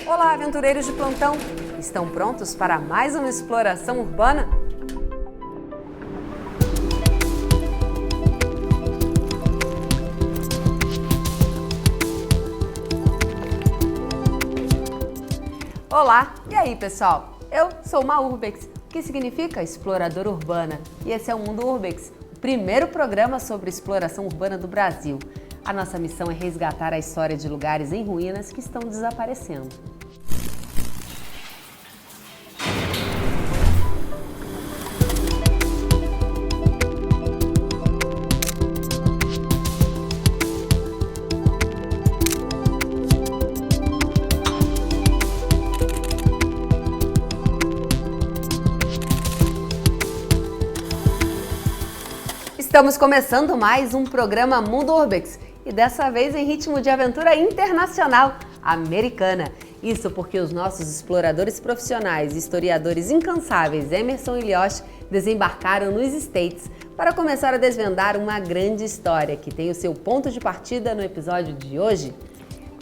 Olá, aventureiros de plantão! Estão prontos para mais uma exploração urbana? Olá! E aí, pessoal? Eu sou uma Urbex, que significa exploradora urbana, e esse é o Mundo Urbex, o primeiro programa sobre exploração urbana do Brasil. A nossa missão é resgatar a história de lugares em ruínas que estão desaparecendo. Estamos começando mais um programa Mundo Urbex e dessa vez em ritmo de aventura internacional americana. Isso porque os nossos exploradores profissionais e historiadores incansáveis Emerson e Lioche desembarcaram nos States para começar a desvendar uma grande história que tem o seu ponto de partida no episódio de hoje.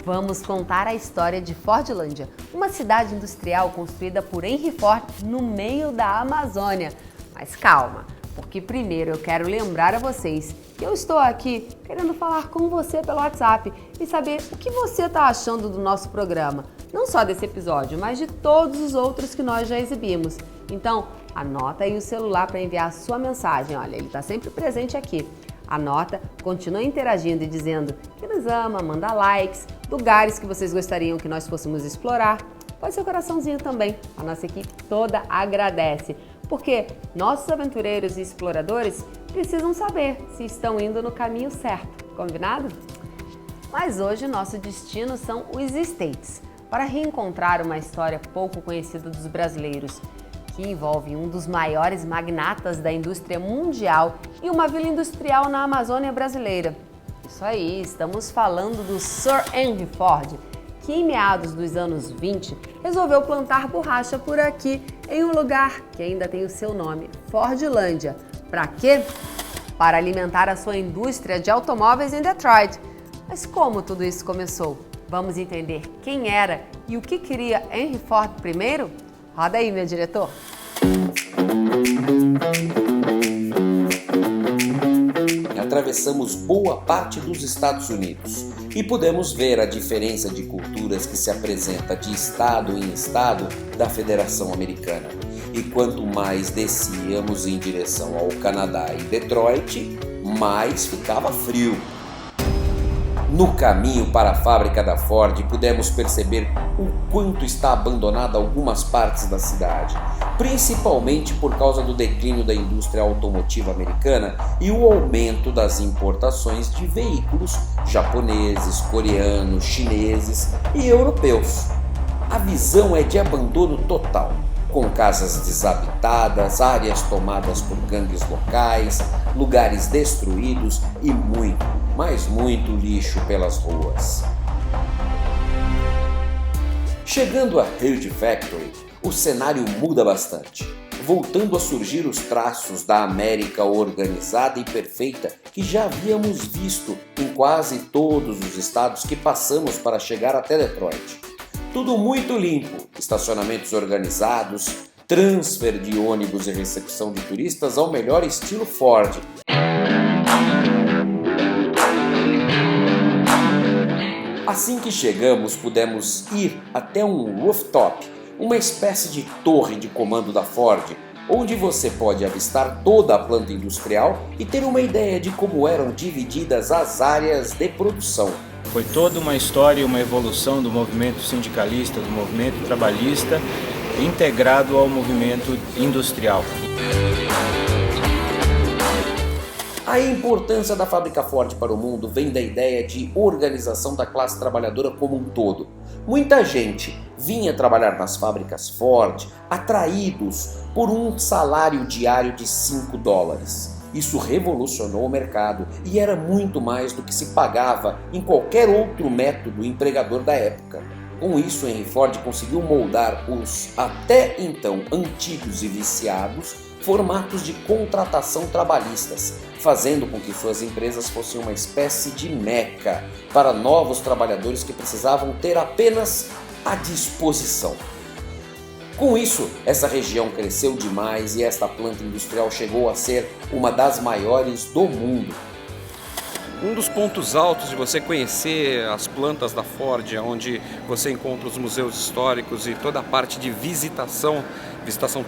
Vamos contar a história de Fordlândia, uma cidade industrial construída por Henry Ford no meio da Amazônia. Mas calma! Porque primeiro eu quero lembrar a vocês que eu estou aqui querendo falar com você pelo WhatsApp e saber o que você está achando do nosso programa. Não só desse episódio, mas de todos os outros que nós já exibimos. Então, anota aí o celular para enviar a sua mensagem. Olha, ele está sempre presente aqui. Anota, continua interagindo e dizendo que nos ama, manda likes, lugares que vocês gostariam que nós fôssemos explorar. Pode ser o coraçãozinho também. A nossa equipe toda agradece. Porque nossos aventureiros e exploradores precisam saber se estão indo no caminho certo, combinado? Mas hoje nosso destino são os States, para reencontrar uma história pouco conhecida dos brasileiros, que envolve um dos maiores magnatas da indústria mundial e uma vila industrial na Amazônia brasileira. Isso aí, estamos falando do Sir Henry Ford, que em meados dos anos 20 resolveu plantar borracha por aqui, em um lugar que ainda tem o seu nome, Fordlândia. Para quê? Para alimentar a sua indústria de automóveis em Detroit. Mas como tudo isso começou? Vamos entender quem era e o que queria Henry Ford primeiro? Roda aí, meu diretor! Atravessamos boa parte dos Estados Unidos e pudemos ver a diferença de culturas que se apresenta de estado em estado da Federação Americana. E quanto mais descíamos em direção ao Canadá e Detroit, mais ficava frio. No caminho para a fábrica da Ford, pudemos perceber o quanto está abandonada algumas partes da cidade, principalmente por causa do declínio da indústria automotiva americana e o aumento das importações de veículos japoneses, coreanos, chineses e europeus. A visão é de abandono total, com casas desabitadas, áreas tomadas por gangues locais, lugares destruídos e muito, mas muito lixo pelas ruas. Chegando a Huge Factory, o cenário muda bastante, voltando a surgir os traços da América organizada e perfeita que já havíamos visto em quase todos os estados que passamos para chegar até Detroit. Tudo muito limpo, estacionamentos organizados, transfer de ônibus e recepção de turistas ao melhor estilo Ford. Assim que chegamos, pudemos ir até um rooftop, uma espécie de torre de comando da Ford, onde você pode avistar toda a planta industrial e ter uma ideia de como eram divididas as áreas de produção. Foi toda uma história e uma evolução do movimento sindicalista, do movimento trabalhista, integrado ao movimento industrial. A importância da fábrica Ford para o mundo vem da ideia de organização da classe trabalhadora como um todo. Muita gente vinha trabalhar nas fábricas Ford atraídos por um salário diário de $5. Isso revolucionou o mercado e era muito mais do que se pagava em qualquer outro método empregador da época. Com isso, Henry Ford conseguiu moldar os até então antigos e viciados formatos de contratação trabalhistas, fazendo com que suas empresas fossem uma espécie de meca para novos trabalhadores que precisavam ter apenas a disposição. Com isso, essa região cresceu demais e esta planta industrial chegou a ser uma das maiores do mundo. Um dos pontos altos de você conhecer as plantas da Ford, onde você encontra os museus históricos e toda a parte de visitação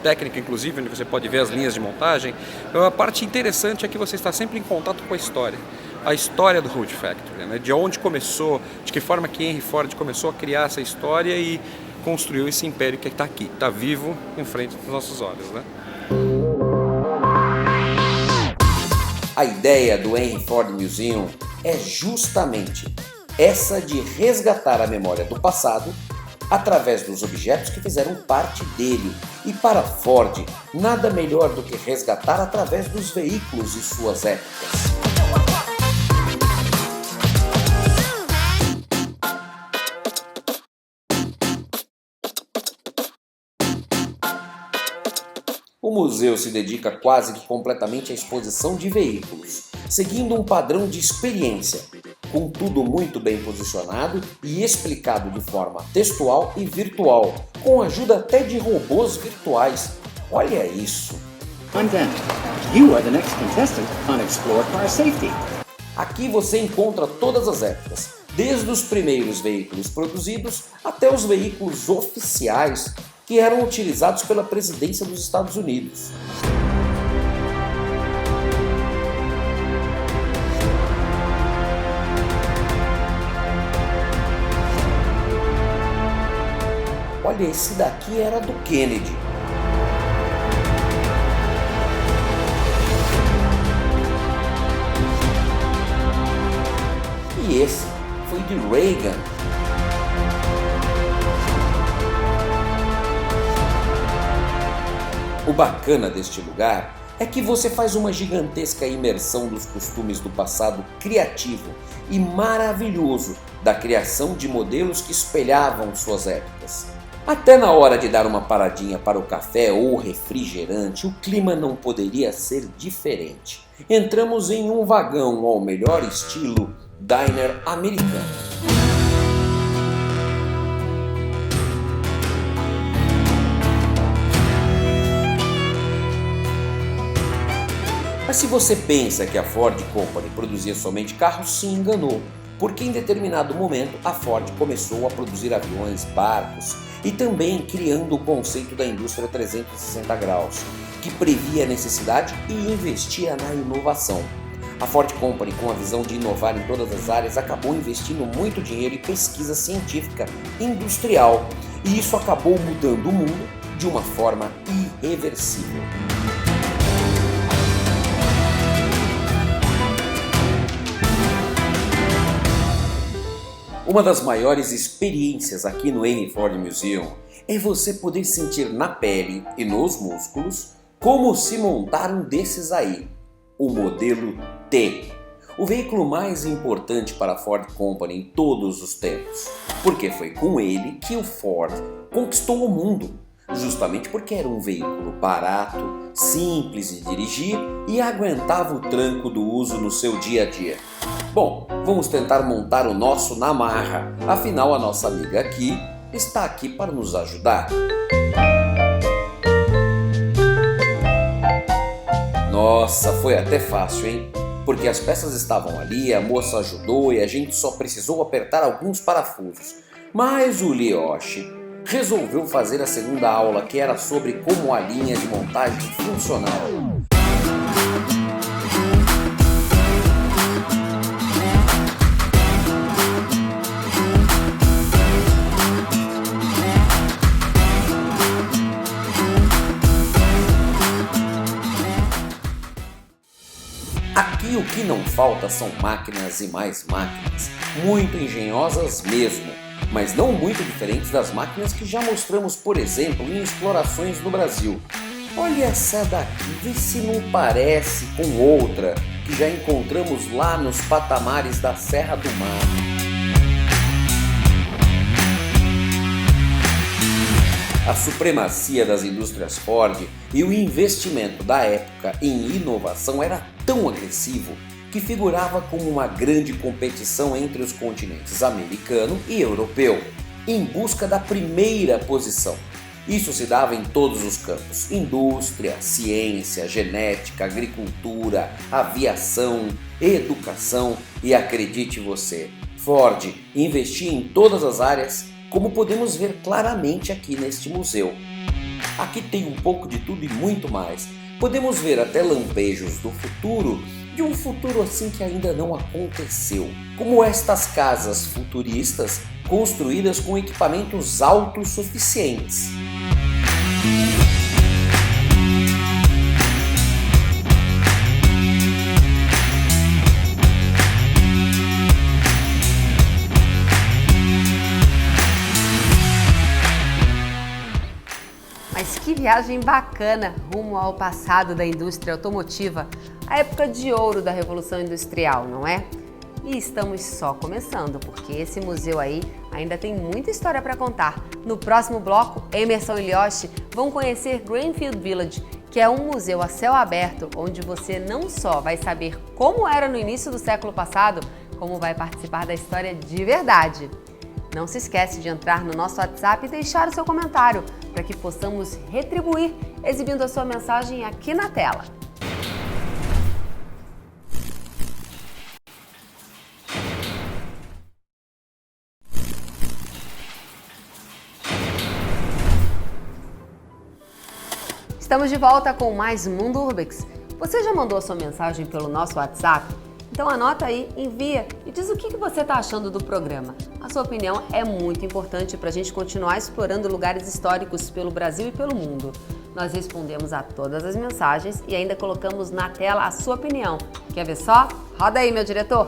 técnica, inclusive, onde você pode ver as linhas de montagem, a parte interessante é que você está sempre em contato com a história do Hood Factory, né? De onde começou, de que forma que Henry Ford começou a criar essa história e construiu esse império que está aqui, está vivo em frente dos nossos olhos, né? A ideia do Henry Ford Museum é justamente essa de resgatar a memória do passado através dos objetos que fizeram parte dele. E para Ford, nada melhor do que resgatar através dos veículos de suas épocas. O museu se dedica quase que completamente à exposição de veículos, seguindo um padrão de experiência, com tudo muito bem posicionado e explicado de forma textual e virtual, com ajuda até de robôs virtuais. Olha isso! I'm Dan. You are the next contestant on Explore Car Safety. Aqui você encontra todas as épocas, desde os primeiros veículos produzidos até os veículos oficiais que eram utilizados pela presidência dos Estados Unidos. Olha, esse daqui era do Kennedy. E esse foi de Reagan. O bacana deste lugar é que você faz uma gigantesca imersão dos costumes do passado criativo e maravilhoso da criação de modelos que espelhavam suas épocas. Até na hora de dar uma paradinha para o café ou refrigerante, o clima não poderia ser diferente. Entramos em um vagão ao melhor estilo diner americano. Mas se você pensa que a Ford Company produzia somente carros, se enganou, porque em determinado momento a Ford começou a produzir aviões, barcos e também criando o conceito da indústria 360 graus, que previa a necessidade e investia na inovação. A Ford Company, com a visão de inovar em todas as áreas, acabou investindo muito dinheiro em pesquisa científica industrial, e isso acabou mudando o mundo de uma forma irreversível. Uma das maiores experiências aqui no Henry Ford Museum é você poder sentir na pele e nos músculos como se montar um desses aí, o modelo T, o veículo mais importante para a Ford Company em todos os tempos, porque foi com ele que o Ford conquistou o mundo, justamente porque era um veículo barato, simples de dirigir e aguentava o tranco do uso no seu dia a dia. Bom, vamos tentar montar o nosso na marra, afinal a nossa amiga aqui está aqui para nos ajudar. Nossa, foi até fácil, hein? Porque as peças estavam ali, a moça ajudou e a gente só precisou apertar alguns parafusos. Mas o Lioshi resolveu fazer a segunda aula, que era sobre como a linha de montagem funcionava. Aqui o que não falta são máquinas e mais máquinas, muito engenhosas mesmo, mas não muito diferentes das máquinas que já mostramos, por exemplo, em explorações no Brasil. Olha essa daqui, vê se não parece com outra que já encontramos lá nos patamares da Serra do Mar. A supremacia das indústrias Ford e o investimento da época em inovação era tão agressivo que figurava como uma grande competição entre os continentes americano e europeu, em busca da primeira posição. Isso se dava em todos os campos: indústria, ciência, genética, agricultura, aviação, educação e, acredite você, Ford investia em todas as áreas, como podemos ver claramente aqui neste museu. Aqui tem um pouco de tudo e muito mais. Podemos ver até lampejos do futuro, de um futuro assim que ainda não aconteceu, como estas casas futuristas construídas com equipamentos autossuficientes. Mas que viagem bacana rumo ao passado da indústria automotiva, a época de ouro da Revolução Industrial, não é? E estamos só começando, porque esse museu aí ainda tem muita história para contar. No próximo bloco, Emerson e Lioche vão conhecer Greenfield Village, que é um museu a céu aberto, onde você não só vai saber como era no início do século passado, como vai participar da história de verdade. Não se esquece de entrar no nosso WhatsApp e deixar o seu comentário, para que possamos retribuir exibindo a sua mensagem aqui na tela. Estamos de volta com mais Mundo Urbex. Você já mandou a sua mensagem pelo nosso WhatsApp? Então anota aí, envia e diz o que você está achando do programa. A sua opinião é muito importante para a gente continuar explorando lugares históricos pelo Brasil e pelo mundo. Nós respondemos a todas as mensagens e ainda colocamos na tela a sua opinião. Quer ver só? Roda aí, meu diretor!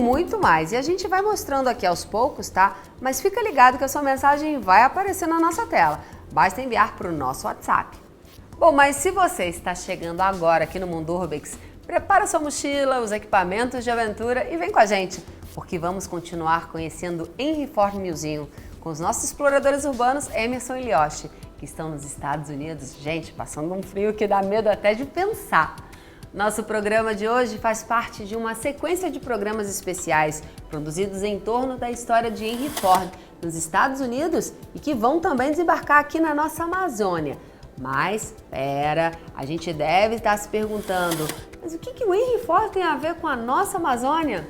Muito mais, e a gente vai mostrando aqui aos poucos, tá? Mas fica ligado que a sua mensagem vai aparecer na nossa tela. Basta enviar para o nosso WhatsApp. Bom, mas se você está chegando agora aqui no Mundo Urbex, prepara sua mochila, os equipamentos de aventura e vem com a gente, porque vamos continuar conhecendo Henry Ford Museum com os nossos exploradores urbanos Emerson e Lioche, que estão nos Estados Unidos. Gente, passando um frio que dá medo até de pensar. Nosso programa de hoje faz parte de uma sequência de programas especiais produzidos em torno da história de Henry Ford nos Estados Unidos e que vão também desembarcar aqui na nossa Amazônia. Mas, a gente deve estar se perguntando, mas o que o Henry Ford tem a ver com a nossa Amazônia?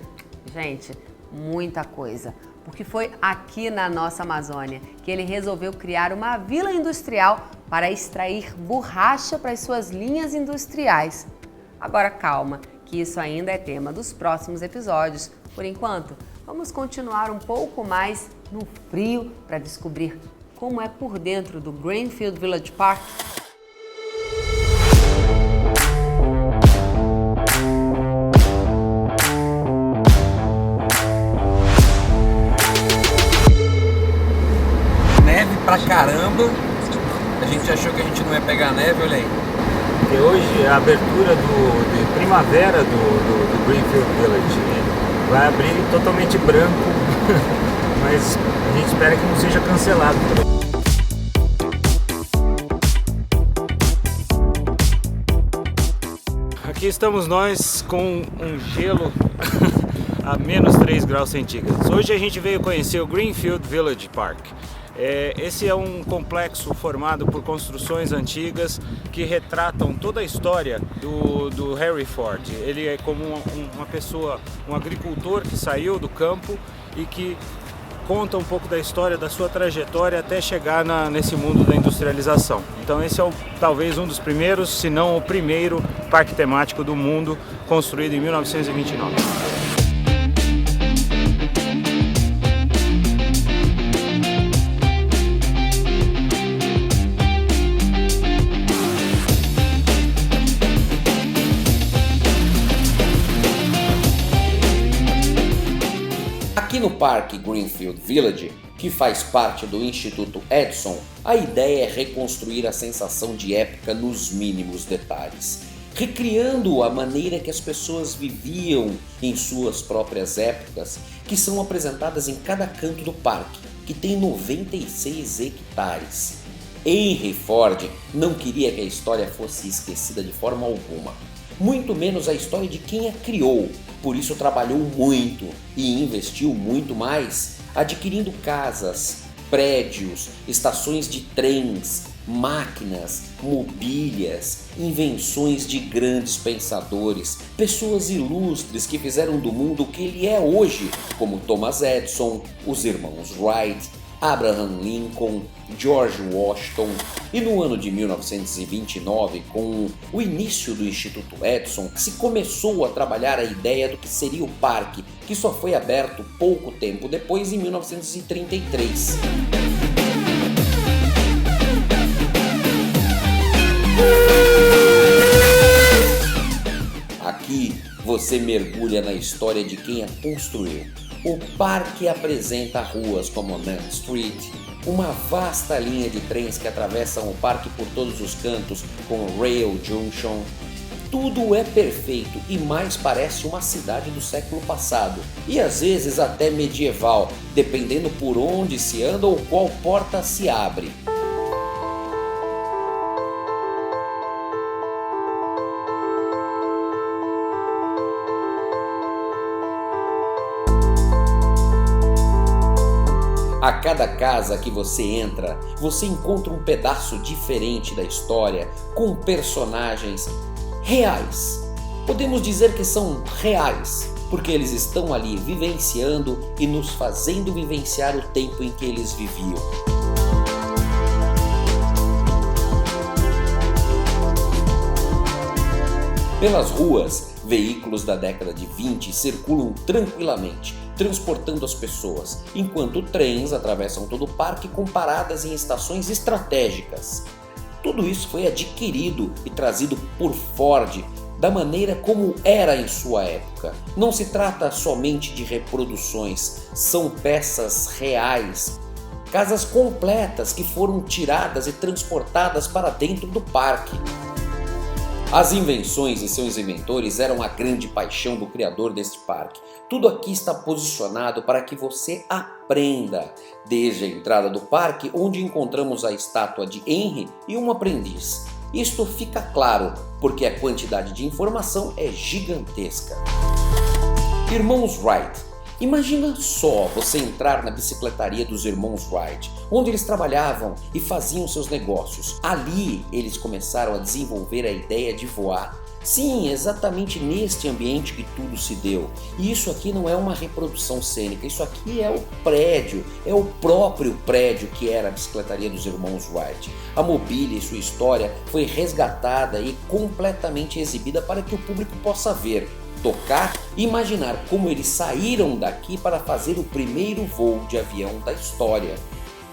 Gente, muita coisa, porque foi aqui na nossa Amazônia que ele resolveu criar uma vila industrial para extrair borracha para as suas linhas industriais. Agora calma, que isso ainda é tema dos próximos episódios. Por enquanto, vamos continuar um pouco mais no frio para descobrir como é por dentro do Greenfield Village Park. Neve pra caramba. A gente achou que a gente não ia pegar neve, olha aí. E hoje a abertura de primavera do Greenfield Village, né? Vai abrir totalmente branco, mas a gente espera que não seja cancelado. Aqui estamos nós com um gelo a menos 3 graus centígrados. Hoje a gente veio conhecer o Greenfield Village Park. Esse é um complexo formado por construções antigas que retratam toda a história do Henry Ford. Ele é como uma pessoa, um agricultor que saiu do campo e que conta um pouco da história, da sua trajetória até chegar nesse mundo da industrialização. Então esse é talvez um dos primeiros, se não o primeiro parque temático do mundo, construído em 1929. Aqui no Parque Greenfield Village, que faz parte do Instituto Edison, a ideia é reconstruir a sensação de época nos mínimos detalhes, recriando a maneira que as pessoas viviam em suas próprias épocas, que são apresentadas em cada canto do parque, que tem 96 hectares. Henry Ford não queria que a história fosse esquecida de forma alguma, muito menos a história de quem a criou, por isso trabalhou muito e investiu muito mais, adquirindo casas, prédios, estações de trens, máquinas, mobílias, invenções de grandes pensadores, pessoas ilustres que fizeram do mundo o que ele é hoje, como Thomas Edison, os irmãos Wright, Abraham Lincoln, George Washington. E no ano de 1929, com o início do Instituto Edison, se começou a trabalhar a ideia do que seria o parque, que só foi aberto pouco tempo depois, em 1933. Aqui você mergulha na história de quem a construiu. O parque apresenta ruas como Main Street, uma vasta linha de trens que atravessam o parque por todos os cantos com Rail Junction. Tudo é perfeito e mais parece uma cidade do século passado, e às vezes até medieval, dependendo por onde se anda ou qual porta se abre. A cada casa que você entra, você encontra um pedaço diferente da história, com personagens reais. Podemos dizer que são reais, porque eles estão ali vivenciando e nos fazendo vivenciar o tempo em que eles viviam. Pelas ruas, veículos da década de 20 circulam tranquilamente, transportando as pessoas, enquanto trens atravessam todo o parque com paradas em estações estratégicas. Tudo isso foi adquirido e trazido por Ford da maneira como era em sua época. Não se trata somente de reproduções, são peças reais, casas completas que foram tiradas e transportadas para dentro do parque. As invenções e seus inventores eram a grande paixão do criador deste parque. Tudo aqui está posicionado para que você aprenda, desde a entrada do parque, onde encontramos a estátua de Henry e um aprendiz. Isto fica claro, porque a quantidade de informação é gigantesca. Irmãos Wright. Imagina só você entrar na bicicletaria dos irmãos Wright, onde eles trabalhavam e faziam seus negócios. Ali eles começaram a desenvolver a ideia de voar. Sim, exatamente neste ambiente que tudo se deu. E isso aqui não é uma reprodução cênica, isso aqui é o prédio, é o próprio prédio que era a bicicletaria dos irmãos Wright. A mobília e sua história foi resgatada e completamente exibida para que o público possa ver, tocar e imaginar como eles saíram daqui para fazer o primeiro voo de avião da história.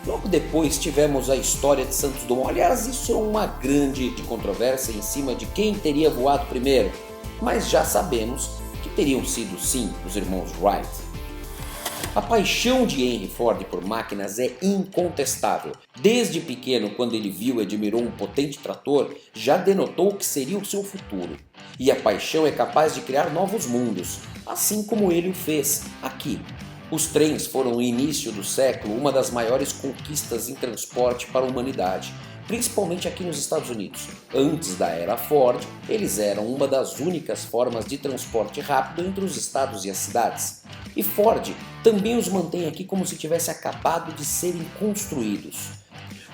Logo depois tivemos a história de Santos Dumont. Aliás, isso é uma grande controvérsia em cima de quem teria voado primeiro, mas já sabemos que teriam sido sim os irmãos Wright. A paixão de Henry Ford por máquinas é incontestável. Desde pequeno, quando ele viu e admirou um potente trator, já denotou que seria o seu futuro. E a paixão é capaz de criar novos mundos, assim como ele o fez aqui. Os trens foram, no início do século, uma das maiores conquistas em transporte para a humanidade, principalmente aqui nos Estados Unidos. Antes da era Ford, eles eram uma das únicas formas de transporte rápido entre os estados e as cidades. E Ford também os mantém aqui como se tivesse acabado de serem construídos.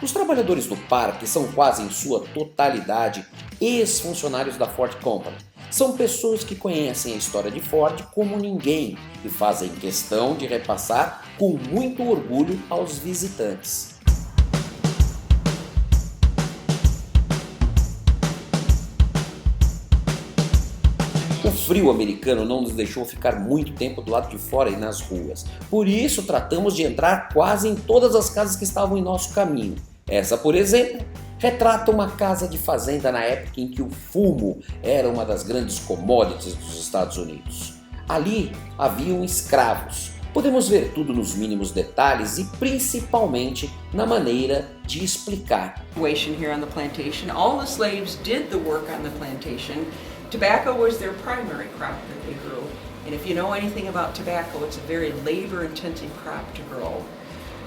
Os trabalhadores do parque são quase em sua totalidade ex-funcionários da Ford Company. São pessoas que conhecem a história de Ford como ninguém e fazem questão de repassar com muito orgulho aos visitantes. O frio americano não nos deixou ficar muito tempo do lado de fora e nas ruas. Por isso tratamos de entrar quase em todas as casas que estavam em nosso caminho. Essa, por exemplo, retrata uma casa de fazenda na época em que o fumo era uma das grandes commodities dos Estados Unidos. Ali haviam escravos. Podemos ver tudo nos mínimos detalhes e principalmente na maneira de explicar. Here on the plantation, all the slaves did the work on the plantation. Tobacco was their primary crop that they grew. And if you know anything about tobacco, it's a very labor-intensive crop to grow.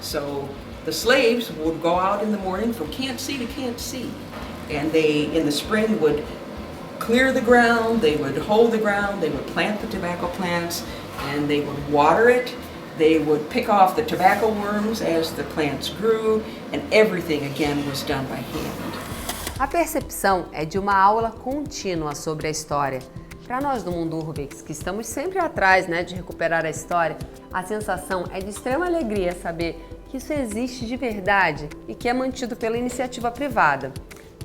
So the slaves would go out in the morning from can't see to can't see. And they, in the spring, would clear the ground, they would hoe the ground, they would plant the tobacco plants, and they would water it. They would pick off the tobacco worms as the plants grew, and everything again was done by hand. A percepção é de uma aula contínua sobre a história. Para nós do Mundo Urbex, que estamos sempre atrás, de recuperar a história, a sensação é de extrema alegria saber que isso existe de verdade e que é mantido pela iniciativa privada.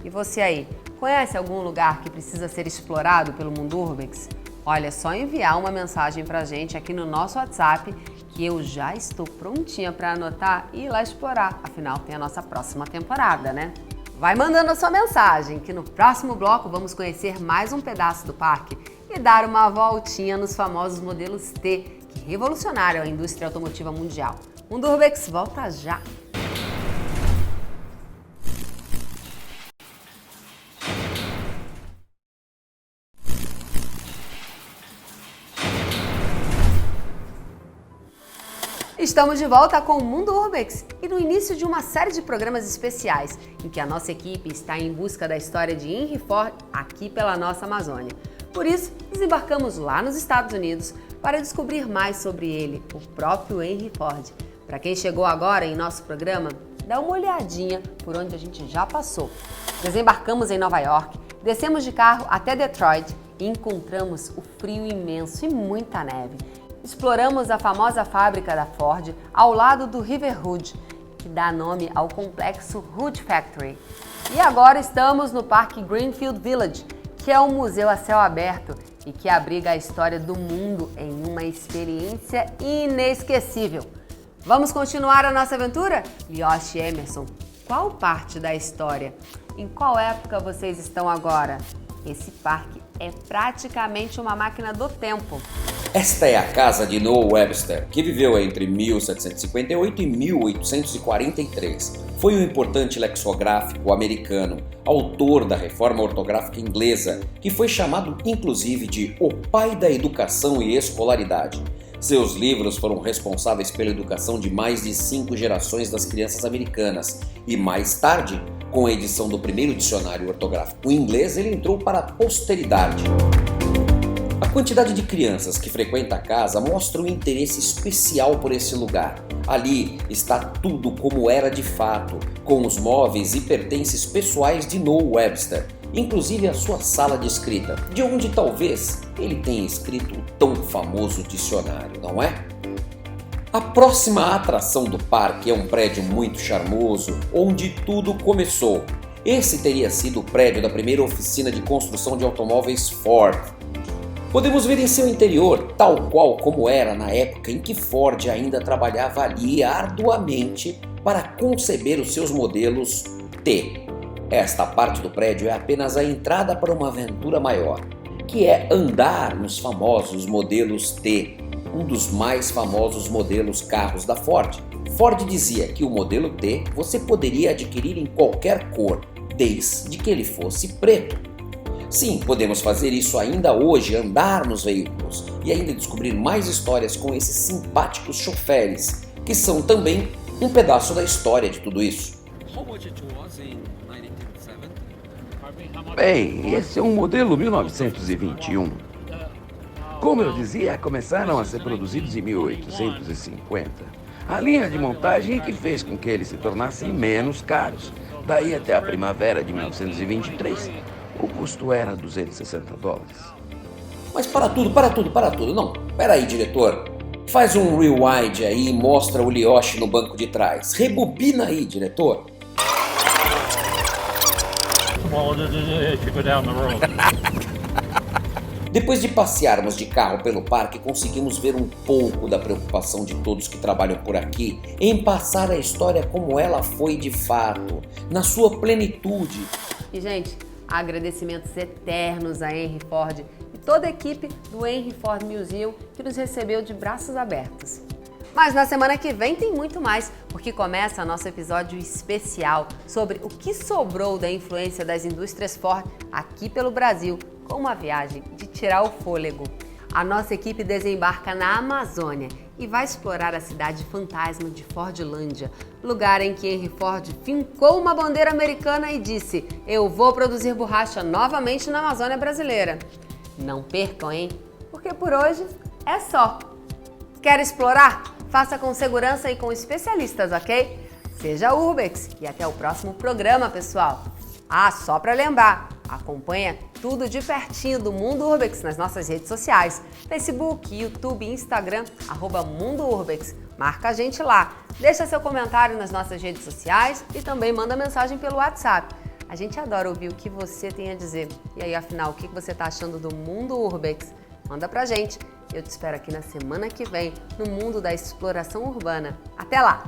E você aí, conhece algum lugar que precisa ser explorado pelo Mundo Urbex? Olha, é só enviar uma mensagem pra gente aqui no nosso WhatsApp que eu já estou prontinha para anotar e ir lá explorar. Afinal, tem a nossa próxima temporada, né? Vai mandando a sua mensagem, que no próximo bloco vamos conhecer mais um pedaço do parque e dar uma voltinha nos famosos modelos T, que revolucionaram a indústria automotiva mundial. Mundo Urbex volta já! Estamos de volta com o Mundo Urbex e no início de uma série de programas especiais em que a nossa equipe está em busca da história de Henry Ford aqui pela nossa Amazônia. Por isso, desembarcamos lá nos Estados Unidos para descobrir mais sobre ele, o próprio Henry Ford. Para quem chegou agora em nosso programa, dá uma olhadinha por onde a gente já passou. Desembarcamos em Nova York, descemos de carro até Detroit e encontramos o frio imenso e muita neve. Exploramos a famosa fábrica da Ford ao lado do River Hood, que dá nome ao complexo Hood Factory. E agora estamos no Parque Greenfield Village, que é um museu a céu aberto e que abriga a história do mundo em uma experiência inesquecível. Vamos continuar a nossa aventura? Yoshi e Emerson, qual parte da história? Em qual época vocês estão agora? Esse parque é praticamente uma máquina do tempo. Esta é a casa de Noah Webster, que viveu entre 1758 e 1843. Foi um importante lexicográfico americano, autor da reforma ortográfica inglesa, que foi chamado inclusive de o pai da educação e escolaridade. Seus livros foram responsáveis pela educação de mais de 5 gerações das crianças americanas e mais tarde, com a edição do primeiro dicionário ortográfico inglês, ele entrou para a posteridade. A quantidade de crianças que frequenta a casa mostra um interesse especial por esse lugar. Ali está tudo como era de fato, com os móveis e pertences pessoais de Noah Webster, inclusive a sua sala de escrita, de onde talvez ele tenha escrito o tão famoso dicionário, não é? A próxima atração do parque é um prédio muito charmoso, onde tudo começou. Esse teria sido o prédio da primeira oficina de construção de automóveis Ford. Podemos ver em seu interior, tal qual como era na época em que Ford ainda trabalhava ali arduamente para conceber os seus modelos T. Esta parte do prédio é apenas a entrada para uma aventura maior, que é andar nos famosos modelos T, um dos mais famosos modelos carros da Ford. Ford dizia que o modelo T você poderia adquirir em qualquer cor, desde que ele fosse preto. Sim, podemos fazer isso ainda hoje, andar nos veículos e ainda descobrir mais histórias com esses simpáticos choferes, que são também um pedaço da história de tudo isso. Bem, esse é um modelo 1921. Como eu dizia, começaram a ser produzidos em 1850. A linha de montagem que fez com que eles se tornassem menos caros. Daí até a primavera de 1923, o custo era $260. Mas para tudo. Não, peraí, diretor. Faz um rewind aí e mostra o Yoshi no banco de trás. Rebobina aí, diretor. Depois de passearmos de carro pelo parque, conseguimos ver um pouco da preocupação de todos que trabalham por aqui em passar a história como ela foi de fato, na sua plenitude. E, gente, agradecimentos eternos a Henry Ford e toda a equipe do Henry Ford Museum que nos recebeu de braços abertos. Mas na semana que vem tem muito mais, porque começa nosso episódio especial sobre o que sobrou da influência das indústrias Ford aqui pelo Brasil, com uma viagem de tirar o fôlego. A nossa equipe desembarca na Amazônia e vai explorar a cidade fantasma de Fordlândia, lugar em que Henry Ford fincou uma bandeira americana e disse: "Eu vou produzir borracha novamente na Amazônia brasileira". Não percam, hein? Porque por hoje é só. Quer explorar? Faça com segurança e com especialistas, ok? Seja Urbex e até o próximo programa, pessoal! Só para lembrar, acompanha tudo de pertinho do Mundo Urbex nas nossas redes sociais, Facebook, YouTube, Instagram, @Mundo Urbex. Marca a gente lá, deixa seu comentário nas nossas redes sociais e também manda mensagem pelo WhatsApp. A gente adora ouvir o que você tem a dizer. E aí, afinal, o que você está achando do Mundo Urbex? Manda pra gente. Eu te espero aqui na semana que vem, no mundo da exploração urbana. Até lá!